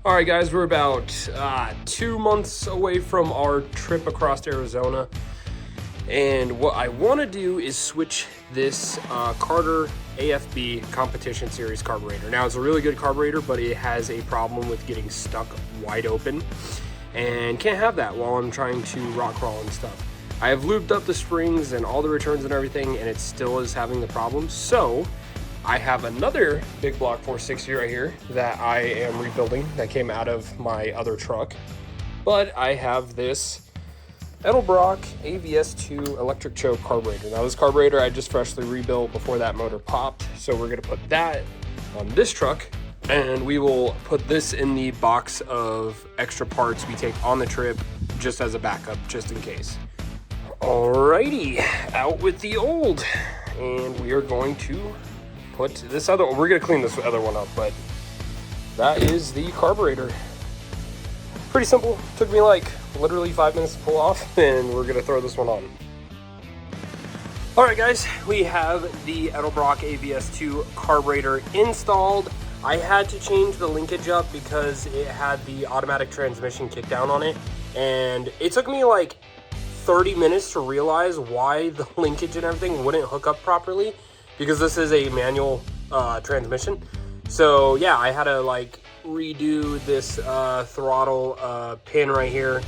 All right, guys, we're about 2 months away from our trip across Arizona. And what I want to do is switch this Carter AFB Competition Series carburetor. Now, it's a really good carburetor, but it has a problem with getting stuck wide open. And can't have that while I'm trying to rock crawl and stuff. I have lubed up the springs and all the returns and everything, and it still is having the problem. So I have another big block 460 right here that I am rebuilding that came out of my other truck. But I have this Edelbrock AVS2 electric choke carburetor. Now this carburetor I just freshly rebuilt before that motor popped. So we're gonna put that on this truck, and we will put this in the box of extra parts we take on the trip just as a backup, just in case. Alrighty, out with the old. And we are going to put this other one, we're gonna clean this other one up, but that is the carburetor. Pretty simple, took me like literally 5 minutes to pull off, and we're gonna throw this one on. All right, guys, we have the Edelbrock AVS2 carburetor installed. I had to change the linkage up because it had the automatic transmission kickdown on it, and it took me like 30 minutes to realize why the linkage and everything wouldn't hook up properly, because this is a manual transmission. So yeah, I had to like redo this throttle pin right here.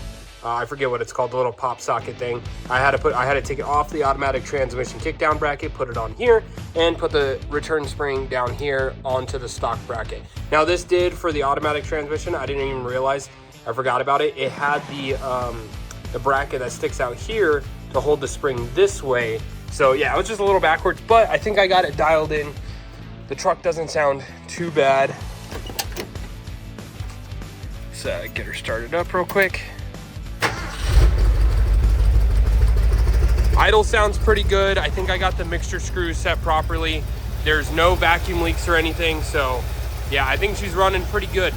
I forget what it's called, the little pop socket thing. I had to take it off the automatic transmission kickdown bracket, put it on here, and put the return spring down here onto the stock bracket. Now this did for the automatic transmission, I didn't even realize, I forgot about it. It had the bracket that sticks out here to hold the spring this way. So yeah, it was just a little backwards, but I think I got it dialed in. The truck doesn't sound too bad. Let's get her started up real quick. Idle sounds pretty good. I think I got the mixture screws set properly. There's no vacuum leaks or anything, so yeah, I think she's running pretty good.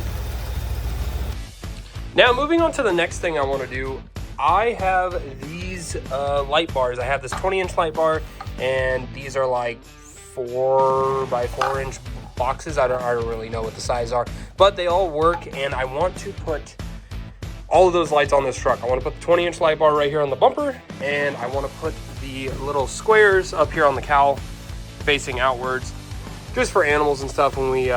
Now, moving on to the next thing I want to do, I have these light bars. I have this 20-inch light bar, and these are like 4 by 4 inch boxes. I don't really know what the size are, but they all work, and I want to put all of those lights on this truck. I want to put the 20-inch light bar right here on the bumper, and I want to put the little squares up here on the cowl facing outwards, just for animals and stuff when we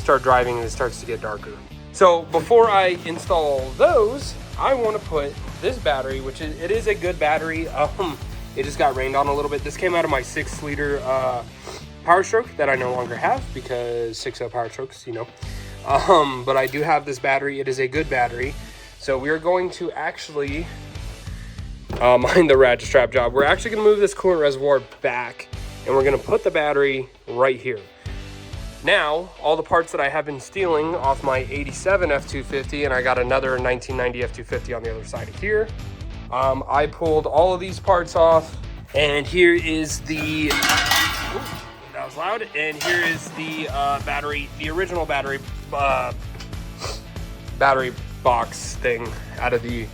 start driving and it starts to get darker. So before I install those, I want to put this battery, which it is a good battery. It just got rained on a little bit. This came out of my 6-liter Power Stroke that I no longer have because 6.0 Power Strokes, you know. But I do have this battery. It is a good battery. So we are going to actually mind the ratchet strap job. We're actually going to move this coolant reservoir back, and we're going to put the battery right here. Now, all the parts that I have been stealing off my 87 F-250, and I got another 1990 F-250 on the other side of here. I pulled all of these parts off, and here is the, that was loud, and here is the battery, the original battery box thing out of the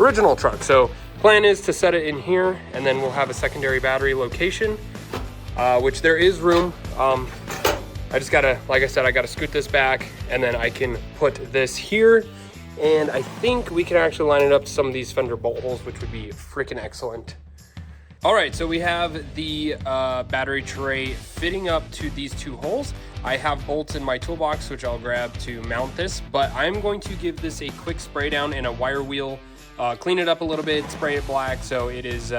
original truck. So plan is to set it in here, and then we'll have a secondary battery location, which there is room. I just gotta, like I said, I gotta scoot this back, and then I can put this here, and I think we can actually line it up to some of these fender bolt holes, which would be freaking excellent. All right, so we have the battery tray fitting up to these 2 holes. I have bolts in my toolbox, which I'll grab to mount this, but I'm going to give this a quick spray down in a wire wheel, clean it up a little bit, spray it black so it is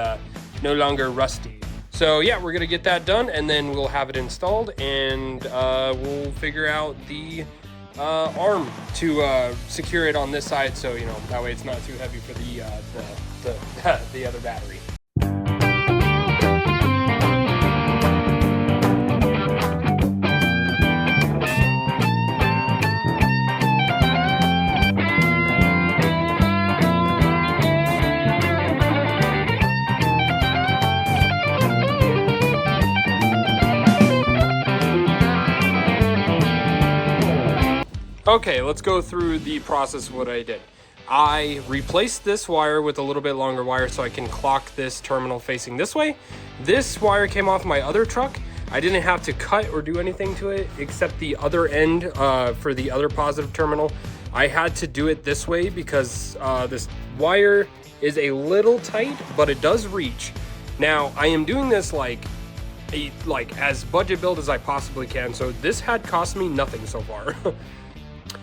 no longer rusty. So yeah, we're gonna get that done, and then we'll have it installed, and we'll figure out the arm to secure it on this side, so you know that way it's not too heavy for the other battery. Okay, let's go through the process of what I did. I replaced this wire with a little bit longer wire so I can clock this terminal facing this way. This wire came off my other truck. I didn't have to cut or do anything to it except the other end for the other positive terminal. I had to do it this way because this wire is a little tight, but it does reach. Now I am doing this like as budget build as I possibly can, so this had cost me nothing so far.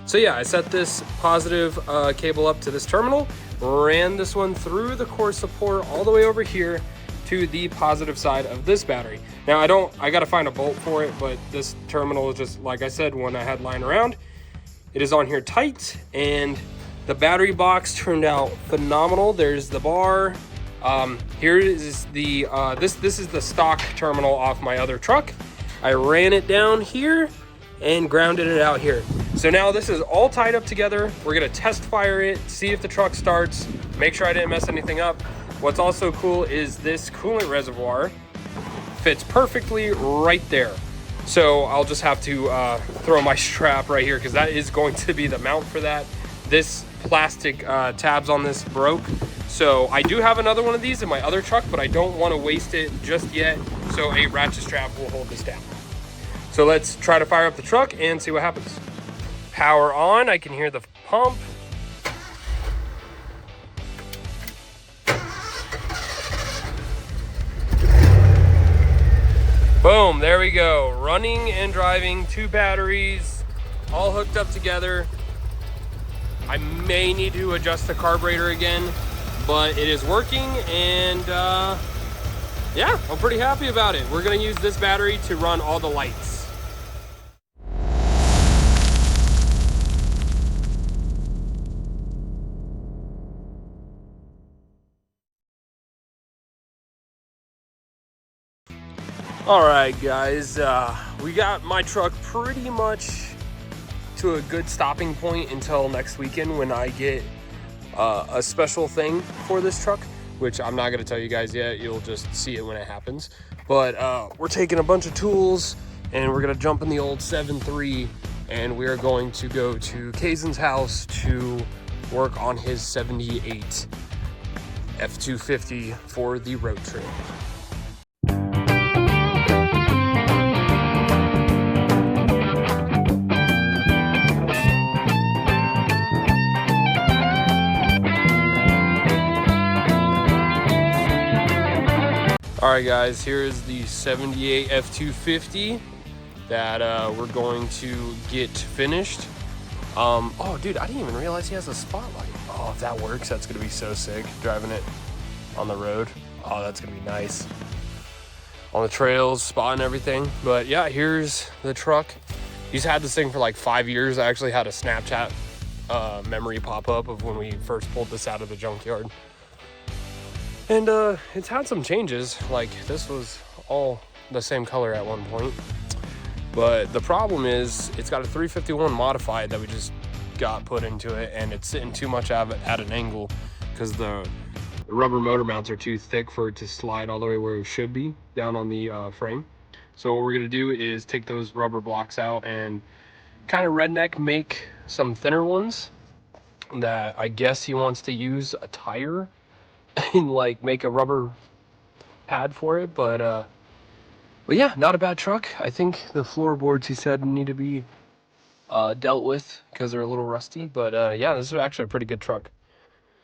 So yeah, I set this positive cable up to this terminal, ran this one through the core support all the way over here to the positive side of this battery. Now I gotta find a bolt for it, but this terminal is just, like I said, one I had lying around. It is on here tight, and the battery box turned out phenomenal. There's the bar. Here is the, this is the stock terminal off my other truck. I ran it down here and grounded it out here. So now this is all tied up together. We're gonna test fire it, see if the truck starts, make sure I didn't mess anything up. What's also cool is this coolant reservoir fits perfectly right there. So I'll just have to throw my strap right here, because that is going to be the mount for that. This plastic tabs on this broke. So I do have another one of these in my other truck, but I don't want to waste it just yet. So a ratchet strap will hold this down. So let's try to fire up the truck and see what happens. Power on, I can hear the pump. Boom, there we go. Running and driving, 2 batteries, all hooked up together. I may need to adjust the carburetor again, but it is working, and yeah, I'm pretty happy about it. We're gonna use this battery to run all the lights. All right, guys, we got my truck pretty much to a good stopping point until next weekend, when I get a special thing for this truck, which I'm not going to tell you guys yet. You'll just see it when it happens. But we're taking a bunch of tools, and we're going to jump in the old 7.3, and we are going to go to Kaysen's house to work on his 78 F-250 for the road trip. All right, guys, here's the 78 F-250 that we're going to get finished. Oh, dude, I didn't even realize he has a spotlight. Oh, if that works, that's gonna be so sick, driving it on the road. Oh, that's gonna be nice. On the trails, spotting everything. But yeah, here's the truck. He's had this thing for like 5 years. I actually had a Snapchat memory pop up of when we first pulled this out of the junkyard. And it's had some changes. Like, this was all the same color at one point. But the problem is, it's got a 351 modified that we just got put into it, and it's sitting too much at an angle, because the rubber motor mounts are too thick for it to slide all the way where it should be, down on the frame. So what we're gonna do is take those rubber blocks out and kind of redneck make some thinner ones that I guess he wants to use a tire and like make a rubber pad for it. But yeah, not a bad truck. I think the floorboards, he said, need to be dealt with because they're a little rusty. But yeah, this is actually a pretty good truck.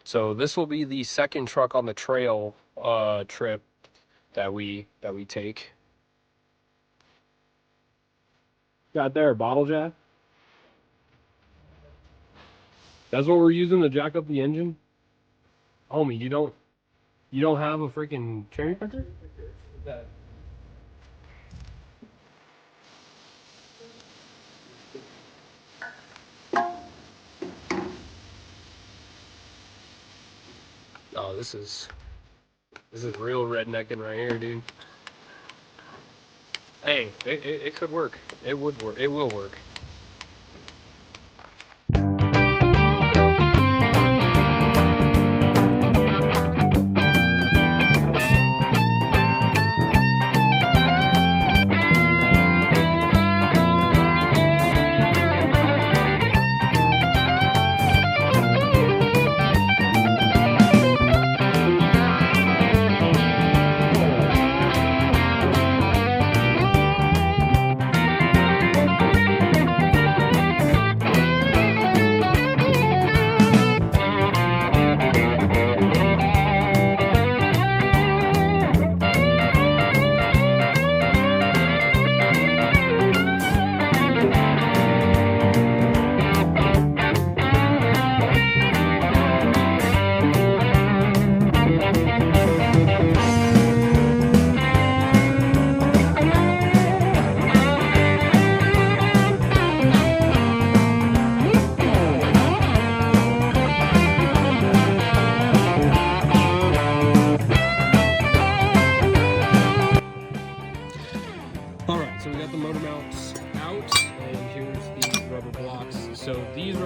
So this will be the second truck on the trail trip that we take. Got there, bottle jack. That's what we're using to jack up the engine. Homie, you don't have a freaking cherry picker? Oh, this is real rednecking right here, dude. Hey, it could work. It would work. It will work.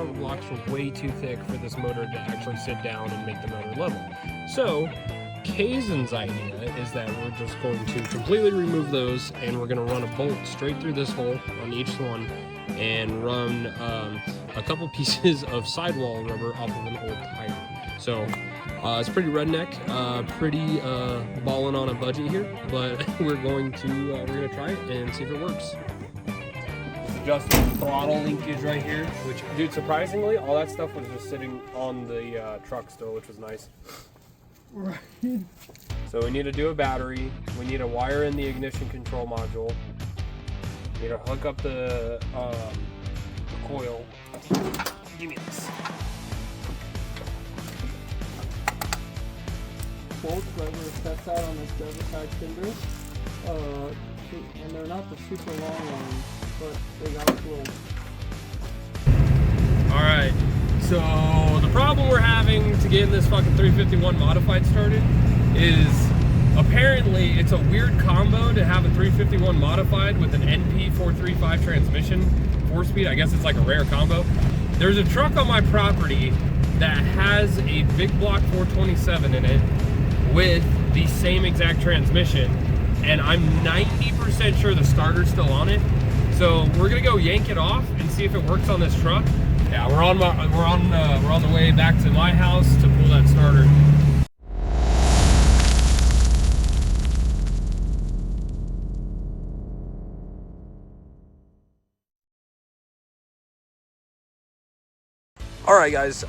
rubber blocks were way too thick for this motor to actually sit down and make the motor level. So Kaizen's idea is that we're just going to completely remove those, and we're going to run a bolt straight through this hole on each one and run a couple pieces of sidewall rubber off of an old tire. So it's pretty redneck, pretty balling on a budget here, but we're gonna try it and see if it works. Adjusting throttle linkage right here, which, dude, surprisingly, all that stuff was just sitting on the truck still, which was nice. Right. So we need to do a battery. We need to wire in the ignition control module. We need to hook up the coil. Give me this. Bolt levers test out on this driver side fender. And they're not the super long ones, but they got a little. Alright, so the problem we're having to get this fucking 351 modified started is apparently it's a weird combo to have a 351 modified with an NP 435 transmission 4-speed. I guess it's like a rare combo. There's a truck on my property that has a big block 427 in it with the same exact transmission, and I'm 90% sure the starter's still on it. So we're gonna go yank it off and see if it works on this truck. Yeah, we're on the way back to my house to pull that starter. All right, guys.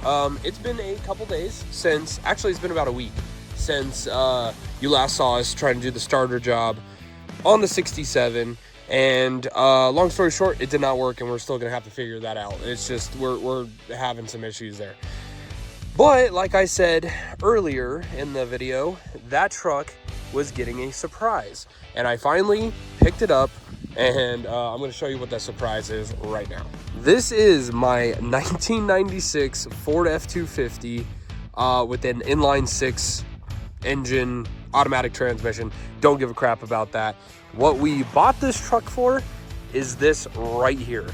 It's been a couple days since, actually, it's been about a week since you last saw us trying to do the starter job on the 67. And long story short, it did not work, and we're still gonna have to figure that out. It's just we're having some issues there. But like I said earlier in the video, that truck was getting a surprise, and I finally picked it up, and I'm gonna show you what that surprise is right now. This is my 1996 Ford F-250 with an inline 6 engine, automatic transmission. Don't give a crap about that. What we bought this truck for is this right here.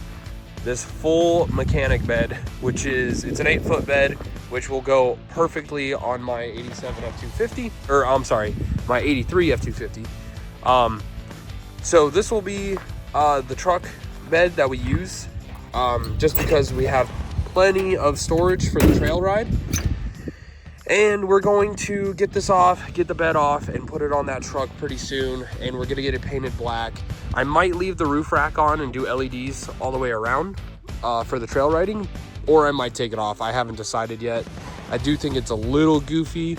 This full mechanic bed, which is, it's an 8-foot bed, which will go perfectly on my 87 F-250, or I'm sorry, my 83 F-250. So this will be the truck bed that we use, just because we have plenty of storage for the trail ride. And we're going to get this off, get the bed off, and put it on that truck pretty soon. And we're gonna get it painted black. I might leave the roof rack on and do LEDs all the way around for the trail riding, or I might take it off. I haven't decided yet. I do think it's a little goofy.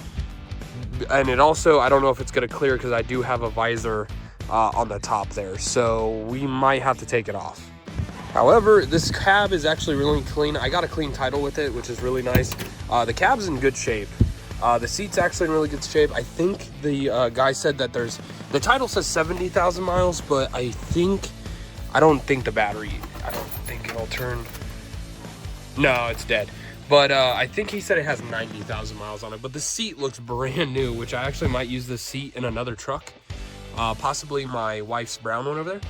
And it also, I don't know if it's gonna clear because I do have a visor on the top there. So we might have to take it off. However, this cab is actually really clean. I got a clean title with it, which is really nice. The cab's in good shape. The seat's actually in really good shape. I think the guy said that the title says 70,000 miles, but I don't think the battery, I don't think it'll turn. No, it's dead. But I think he said it has 90,000 miles on it. But the seat looks brand new, which I actually might use this seat in another truck. Possibly my wife's brown one over there.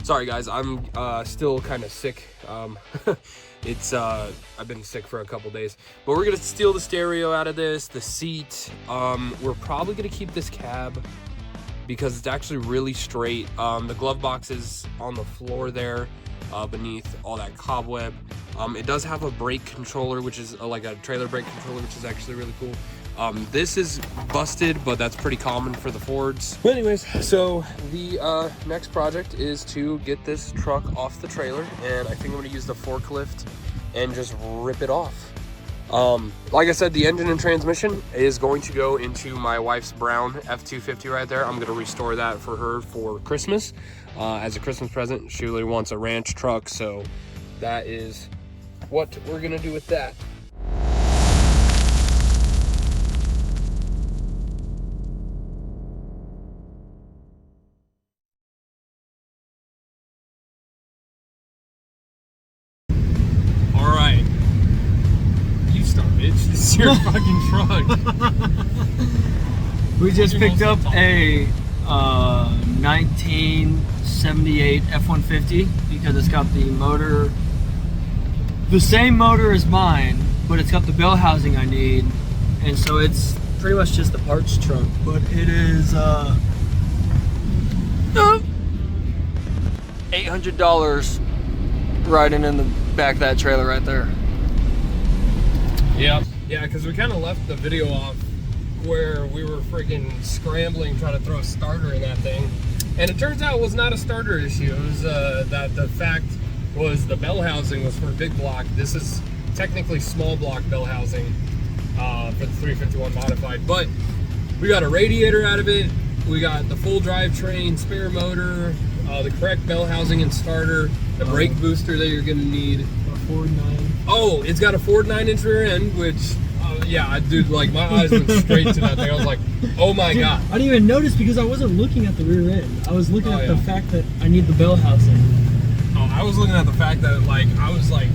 Sorry guys, I'm still kind of sick. I've been sick for a couple days, but we're gonna steal the stereo out of this, the seat. We're probably gonna keep this cab because it's actually really straight. The glove box is on the floor there, beneath all that cobweb. It does have a brake controller, which is like a trailer brake controller, which is actually really cool. This is busted, but that's pretty common for the Fords. But anyways, so the next project is to get this truck off the trailer, and I think I'm gonna use the forklift and just rip it off. Like I said, the engine and transmission is going to go into my wife's brown F-250 right there. I'm gonna restore that for her for Christmas, as a Christmas present. She really wants a ranch truck, so that is what we're gonna do with that. It's your fucking truck. We just picked up a 1978 F-150 because it's got the motor the same motor as mine, but it's got the bell housing I need, and so it's pretty much just a parts truck. But it is $800 riding in the back of that trailer right there. Yeah, because we kind of left the video off where we were freaking scrambling trying to throw a starter in that thing, and it turns out it was not a starter issue. It was that the fact was the bell housing was for a big block. This is technically small block bell housing for the 351 modified, but we got a radiator out of it. We got the full drivetrain, spare motor, the correct bell housing and starter, the brake booster that you're gonna need. A Ford 9. Oh, it's got a Ford 9-inch rear end, which, yeah, dude, like my eyes went straight to that thing. I was like, oh my God. I didn't even notice because I wasn't looking at the rear end. I was looking at the yeah. fact that I need the bell housing. Oh, I was looking at the fact that, like, I was like,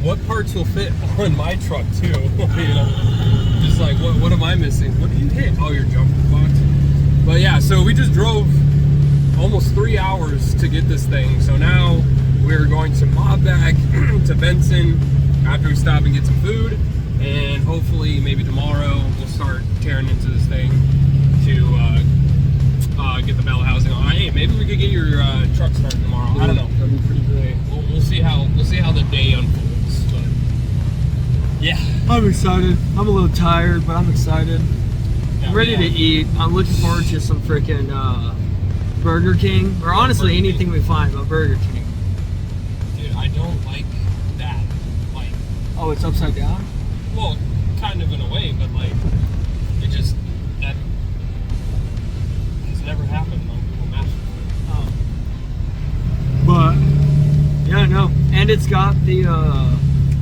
what parts will fit on my truck too? You know, just like, what am I missing? What did you hit? Oh, your jumper box. But yeah, so we just drove almost 3 hours to get this thing. So now we're going to mob back to Benson after we stop and get some food, and hopefully maybe tomorrow we'll start tearing into this thing to get the bell housing on. Hey, maybe we could get your truck started tomorrow. I don't know. That'd be pretty great. We'll see how the day unfolds. But yeah, I'm excited. I'm a little tired, but I'm excited. yeah, I'm ready to eat. I'm looking forward to some freaking Burger King, or honestly Burger anything we find about Burger King. Dude, I don't like that. Like, Oh, it's upside down? well, kind of in a way, but like, it just that has never happened on Google Maps. Oh. But yeah, no. And it's got the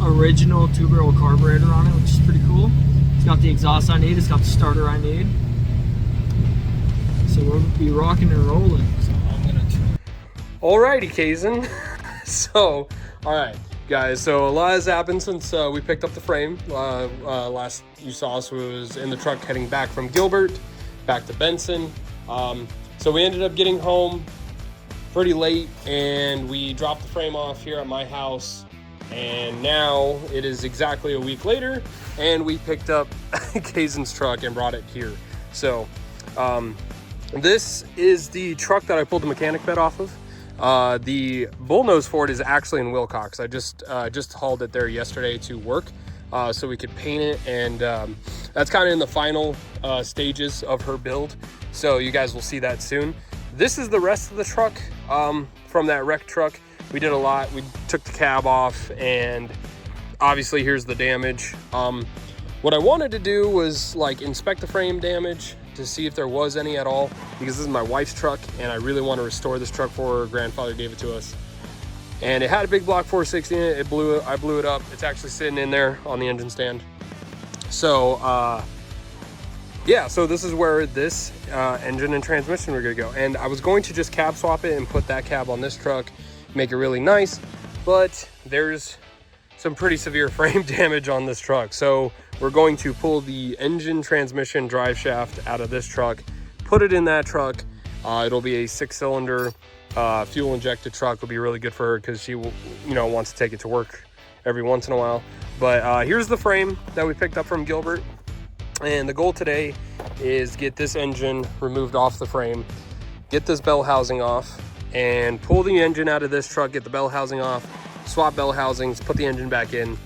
original 2-barrel carburetor on it, which is pretty cool. It's got the exhaust I need. It's got the starter I need. So we'll be rocking and rolling. So I'm gonna try. Alrighty, Kazan. So, all right, guys. So a lot has happened since we picked up the frame. Last you saw us was in the truck heading back from Gilbert, back to Benson. So we ended up getting home pretty late, and we dropped the frame off here at my house. And now it is exactly a week later, and we picked up Kazan's truck and brought it here. So this is the truck that I pulled the mechanic bed off of. The bullnose Ford is actually in Wilcox. I just hauled it there yesterday to work so we could paint it, and that's kind of in the final stages of her build. So you guys will see that soon. This is the rest of the truck from that wrecked truck. We did a lot. We took the cab off, and obviously here's the damage. What I wanted to do was like inspect the frame damage to see if there was any at all, because this is my wife's truck and I really want to restore this truck for her. Her grandfather gave it to us, and it had a big block 460 in it. I blew it up. It's actually sitting in there on the engine stand. So yeah, so this is where this engine and transmission were gonna go, and I was going to just cab swap it and put that cab on this truck, make it really nice, but there's some pretty severe frame damage on this truck. So we're going to pull the engine, transmission, drive shaft out of this truck, put it in that truck. It'll be a 6-cylinder fuel injected truck. Will be really good for her because she will, wants to take it to work every once in a while. But here's the frame that we picked up from Gilbert, and the goal today is get this engine removed off the frame, get this bell housing off, and pull the engine out of this truck, get the bell housing off, swap bell housings, put the engine back in,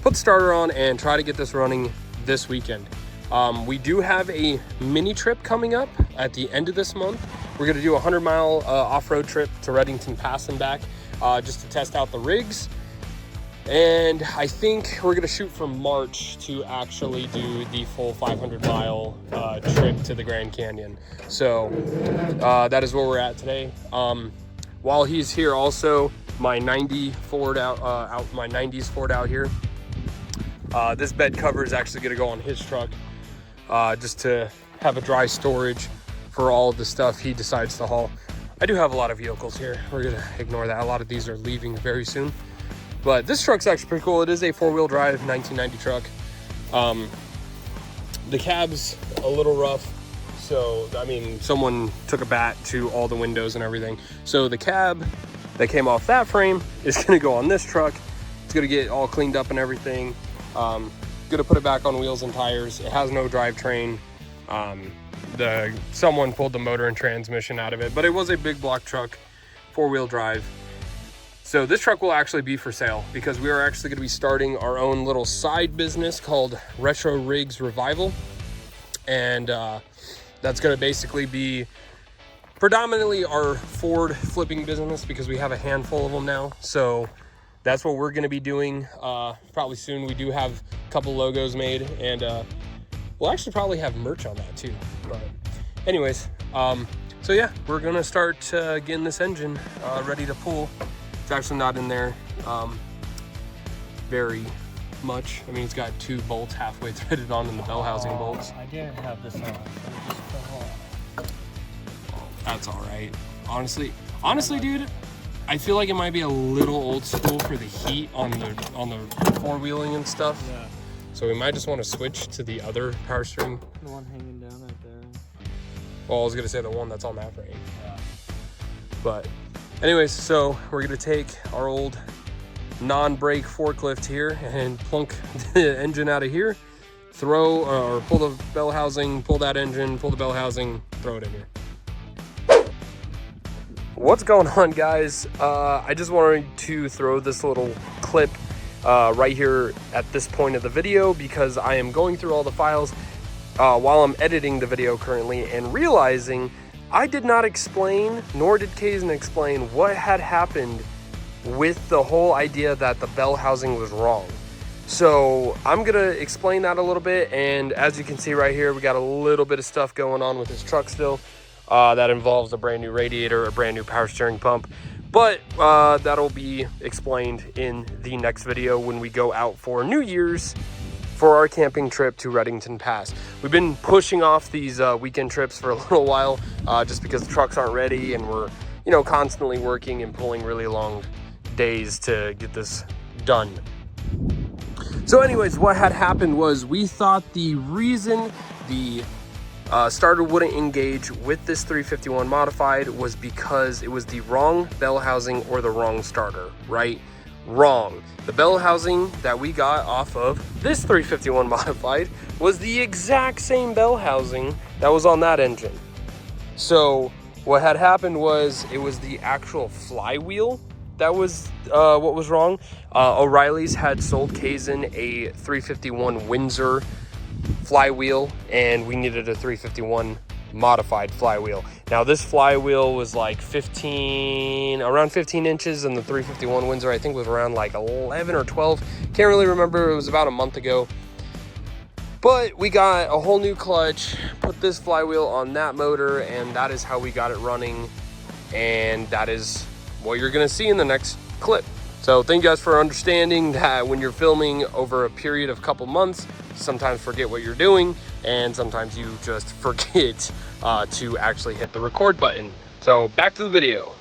put the starter on, and try to get this running this weekend. We do have a mini trip coming up at the end of this month. We're gonna do a 100-mile off-road trip to Reddington Pass and back, just to test out the rigs. And I think we're gonna shoot for March to actually do the full 500-mile trip to the Grand Canyon. So that is where we're at today. While he's here, also my 90s Ford out here. This bed cover is actually gonna go on his truck, just to have a dry storage for all of the stuff he decides to haul. I do have a lot of vehicles here. We're gonna ignore that. A lot of these are leaving very soon. But this truck's actually pretty cool. It is a 4-wheel drive 1990 truck. The cab's a little rough. So, I mean, someone took a bat to all the windows and everything. So the cab that came off that frame is gonna go on this truck It's gonna get all cleaned up and everything. Gonna put it back on wheels and tires. It has no drivetrain. Someone pulled the motor and transmission out of it, but it was a big block truck, 4-wheel drive. So this truck will actually be for sale because we are actually going to be starting our own little side business called Retro Rigs Revival. And that's going to basically be predominantly our Ford flipping business because we have a handful of them now. So that's what we're going to be doing probably soon. We do have a couple logos made, and we'll actually probably have merch on that too. But anyways, so yeah, we're going to start getting this engine ready to pull. It's actually not in there very much. I mean, it's got 2 bolts halfway threaded on in the bell housing bolts. I didn't have this on. It just fell off. That's all right. Honestly, dude, I feel like it might be a little old school for the heat on the 4-wheeling and stuff. Yeah. So we might just want to switch to the other power steering. The one hanging down right there. Well, I was gonna say the one that's on that frame. Yeah. But anyways, so we're gonna take our old non-brake forklift here and plunk the engine out of here, throw or pull the bell housing, pull that engine, pull the bell housing, throw it in here. What's going on, guys? I just wanted to throw this little clip right here at this point of the video because I am going through all the files while I'm editing the video currently and realizing I did not explain, nor did Kazan explain, what had happened with the whole idea that the bell housing was wrong. So I'm gonna explain that a little bit, and as you can see right here, we got a little bit of stuff going on with this truck still. That involves a brand new radiator, a brand new power steering pump, but that'll be explained in the next video when we go out for New Year's for our camping trip to Reddington Pass. We've been pushing off these weekend trips for a little while just because the trucks aren't ready, and we're, you know, constantly working and pulling really long days to get this done. So anyways, what had happened was we thought the reason the starter wouldn't engage with this 351 modified was because it was the wrong bell housing or the wrong starter, right? Wrong. The bell housing that we got off of this 351 modified was the exact same bell housing that was on that engine. So what had happened was it was the actual flywheel that was what was wrong. O'Reilly's had sold Kazan a 351 Windsor flywheel, and we needed a 351 modified flywheel. Now this flywheel was like around 15 inches, and the 351 Windsor I think was around like 11 or 12. Can't really remember, it was about a month ago. But we got a whole new clutch, put this flywheel on that motor, and that is how we got it running, and that is what you're gonna see in the next clip. So thank you guys for understanding that when you're filming over a period of couple months, sometimes forget what you're doing, and sometimes you just forget to actually hit the record button. So back to the video.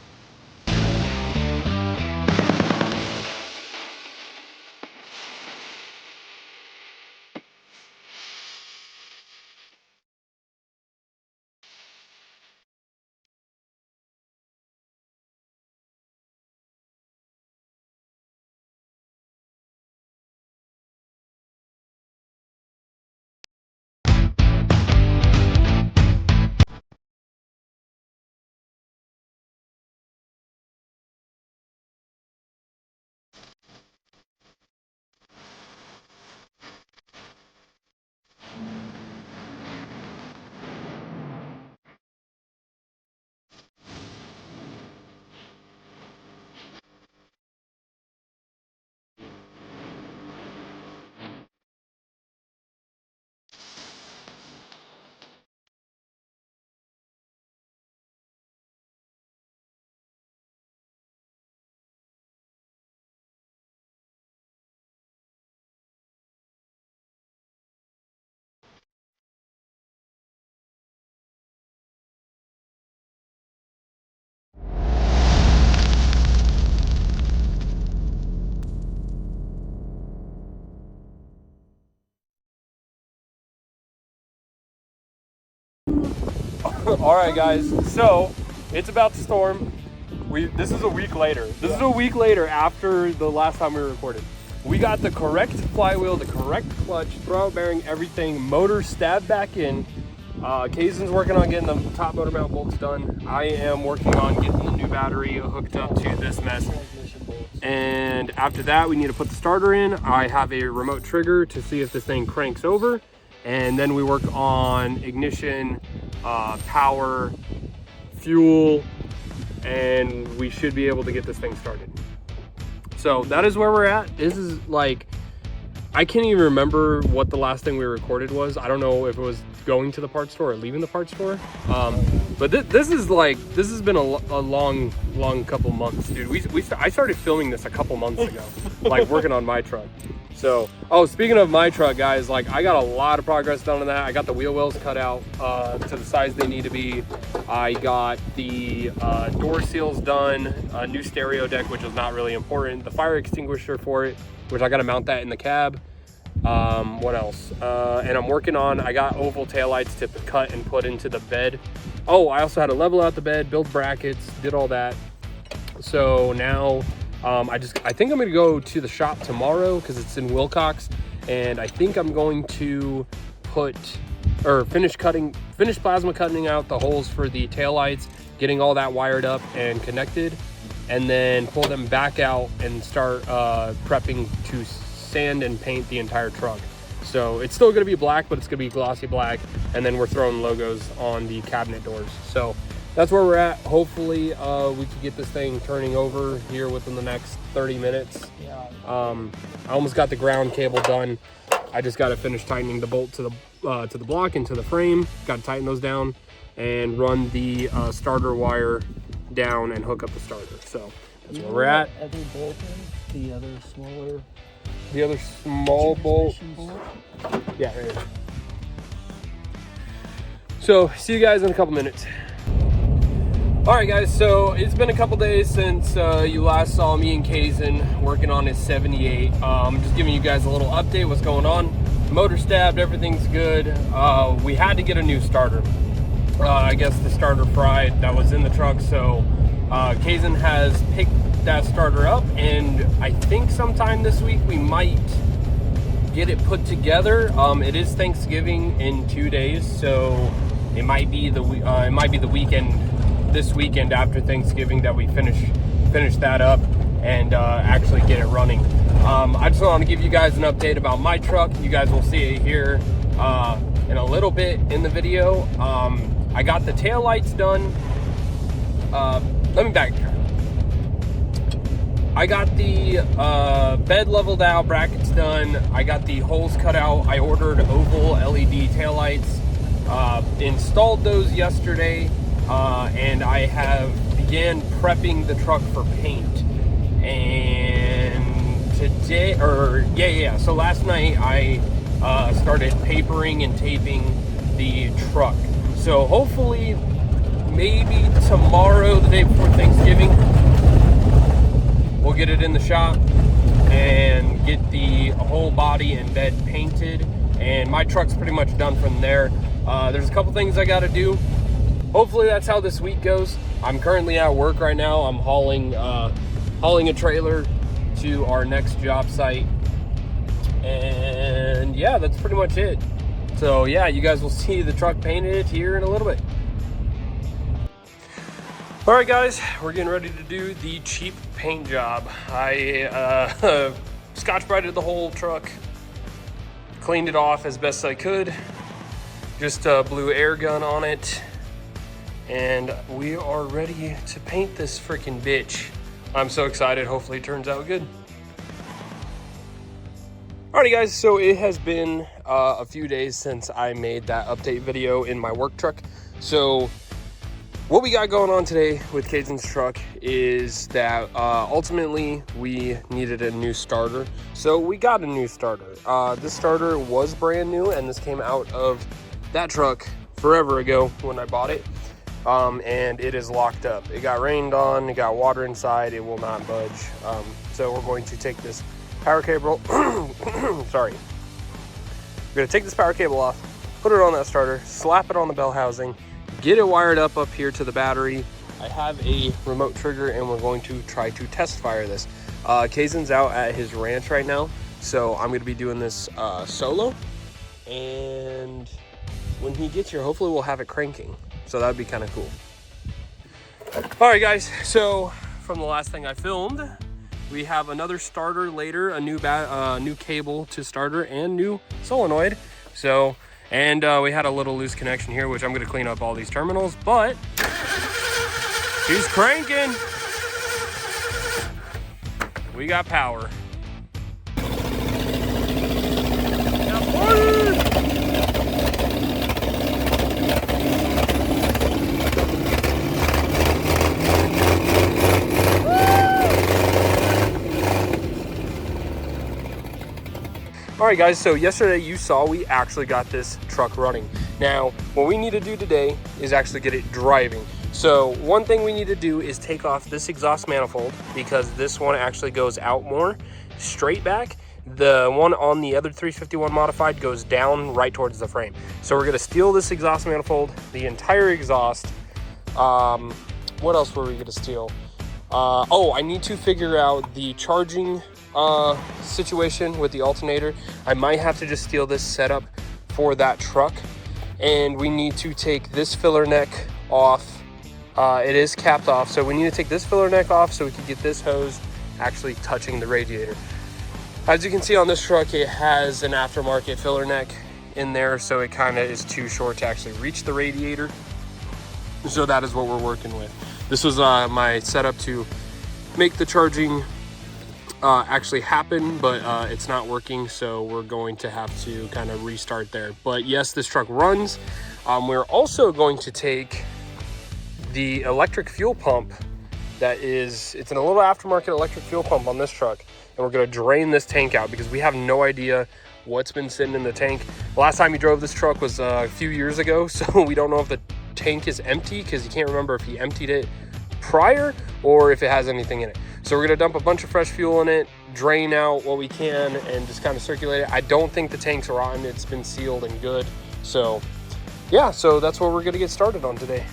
All right, guys, so it's about to storm. This is a week later. This is a week later after the last time we recorded. we got the correct flywheel, the correct clutch, throwout bearing, everything, motor stabbed back in. Kaysen's working on getting the top motor mount bolts done. I am working on getting the new battery hooked up to this mess. And after that, we need to put the starter in. I have a remote trigger to see if this thing cranks over. And then we work on ignition, power, fuel, and we should be able to get this thing started. So that is where we're at. This is like, I can't even remember what the last thing we recorded was. I don't know if it was going to the parts store or leaving the parts store. But this has been a long couple months, dude. I started filming this a couple months ago, like working on my truck. So, oh, speaking of my truck, guys, like I got a lot of progress done on that. I got the wheel wells cut out to the size they need to be. I got the door seals done, a new stereo deck, which is not really important. The fire extinguisher for it, which I got to mount that in the cab. What else? And I'm working on, I got oval taillights to cut and put into the bed. Oh, I also had to level out the bed, build brackets, did all that. So now I think I'm gonna go to the shop tomorrow because it's in Wilcox, and I think I'm going to finish plasma cutting out the holes for the taillights, getting all that wired up and connected, and then pull them back out and start prepping to sand and paint the entire truck. So it's still going to be black, but it's going to be glossy black, and then we're throwing logos on the cabinet doors. So that's where we're at. Hopefully we can get this thing turning over here within the next 30 minutes. I almost got the ground cable done. I just got to finish tightening the bolt to the block and to the frame. Got to tighten those down and run the starter wire down and hook up the starter. So that's where we're at. Other bolt in, the other smaller. The other small bolt. Yeah, right here. So see you guys in a couple minutes. All right, guys, so it's been a couple days since you last saw me and Kaysen working on his 78. I'm just giving you guys a little update, what's going on. Motor stabbed, everything's good. We had to get a new starter. I guess the starter fried that was in the truck, so Kaysen has picked that starter up, and I think sometime this week we might get it put together. It is Thanksgiving in 2 days, so it might be the weekend, this weekend after Thanksgiving, that we finish that up and actually get it running. I just want to give you guys an update about my truck. You guys will see it here in a little bit in the video. I got the taillights done. Let me back. I got the bed leveled out, brackets done. I got the holes cut out. I ordered oval LED taillights, installed those yesterday, and I have began prepping the truck for paint. And today, so last night I started papering and taping the truck. So hopefully, maybe tomorrow, the day before Thanksgiving, we'll get it in the shop and get the whole body and bed painted, and my truck's pretty much done from there. There's a couple things I got to do. Hopefully that's how this week goes. I'm currently at work right now. I'm hauling a trailer to our next job site, and yeah, that's pretty much it. So yeah, you guys will see the truck painted here in a little bit. All right, guys, we're getting ready to do the cheap paint job. I Scotch brighted the whole truck, cleaned it off as best I could, just blew air gun on it, and we are ready to paint this freaking bitch. I'm so excited. Hopefully it turns out good. Alrighty, guys, so it has been a few days since I made that update video in my work truck. So what we got going on today with Kaysen's truck is that ultimately we needed a new starter. So we got a new starter. This starter was brand new, and this came out of that truck forever ago when I bought it. And it is locked up. It got rained on, it got water inside, it will not budge. So we're going to take this power cable, sorry. We're gonna take this power cable off, put it on that starter, slap it on the bell housing, get it wired up here to the battery. I have a remote trigger, and we're going to try to test fire this. Kazan's out at his ranch right now, so I'm gonna be doing this solo, and when he gets here, hopefully we'll have it cranking, so that'd be kind of cool. All right, guys, so from the last thing I filmed, we have another starter later, a new cable to starter, and new solenoid. So, and we had a little loose connection here, which I'm gonna clean up all these terminals, but she's cranking. We got power. All right, guys, so yesterday you saw we actually got this truck running. Now, what we need to do today is actually get it driving. So one thing we need to do is take off this exhaust manifold, because this one actually goes out more straight back. The one on the other 351 modified goes down right towards the frame. So we're gonna steal this exhaust manifold, the entire exhaust. What else were we gonna steal? Oh, I need to figure out the charging situation with the alternator. I might have to just steal this setup for that truck, and we need to take this filler neck off. It is capped off, so we need to take this filler neck off so we can get this hose actually touching the radiator. As you can see on this truck, it has an aftermarket filler neck in there, so it kind of is too short to actually reach the radiator. So that is what we're working with. This was my setup to make the charging actually happen, but it's not working, so we're going to have to kind of restart there. But yes, this truck runs. We're also going to take the electric fuel pump it's a little aftermarket electric fuel pump on this truck, and we're going to drain this tank out because we have no idea what's been sitting in the tank. The last time he drove this truck was a few years ago, so we don't know if the tank is empty, because you can't remember if he emptied it prior or if it has anything in it. So we're gonna dump a bunch of fresh fuel in it, drain out what we can, and just kind of circulate it. I don't think the tank's rotten. It's been sealed and good. So yeah, so that's what we're gonna get started on today.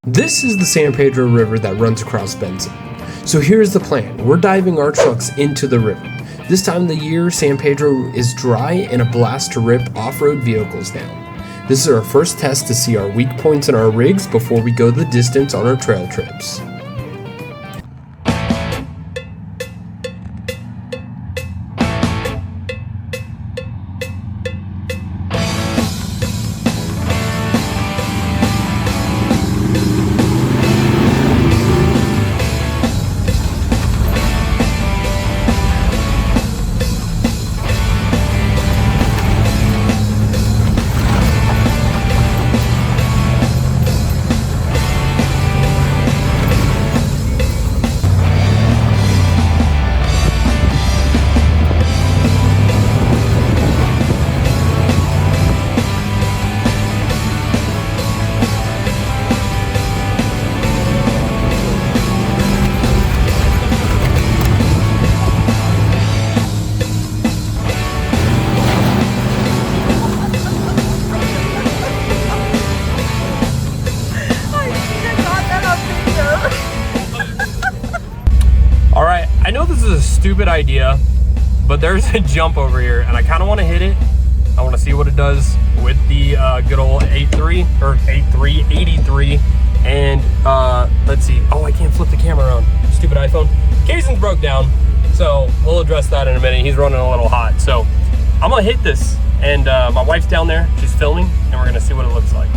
This is the San Pedro River that runs across Benson. So here's the plan. We're diving our trucks into the river. This time of the year, San Pedro is dry and a blast to rip off-road vehicles down. This is our first test to see our weak points in our rigs before we go the distance on our trail trips. stupid idea, but there's a jump over here and I kind of want to hit it. I want to see what it does with the good old 83. And let's see. Oh, I can't flip the camera around. Stupid iPhone. Casing's broke down, so we'll address that in a minute. He's running a little hot, so I'm gonna hit this. And my wife's down there. She's filming, and we're gonna see what it looks like.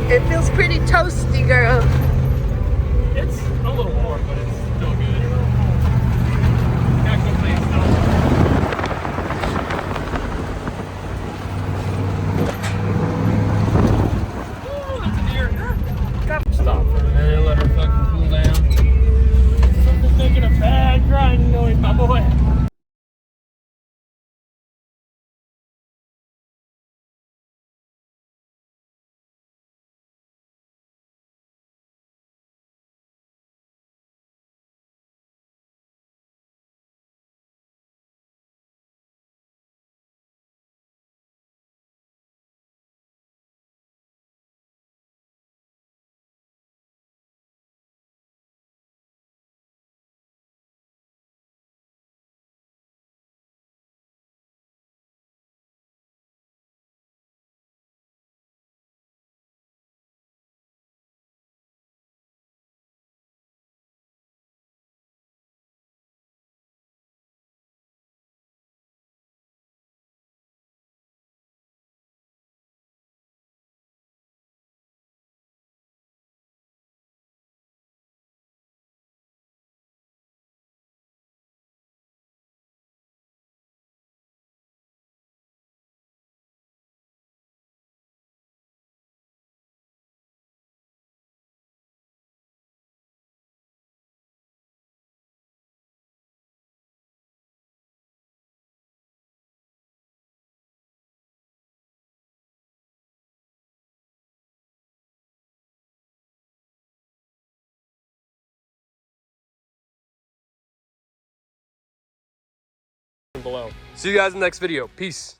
It feels pretty toasty, girl. It's a little warm, but it's still good. Can't complain still. Oh, that's a deer. Stop for a minute, let her fucking cool down. Something's making a bad grinding noise, my boy. Below. See you guys in the next video. Peace.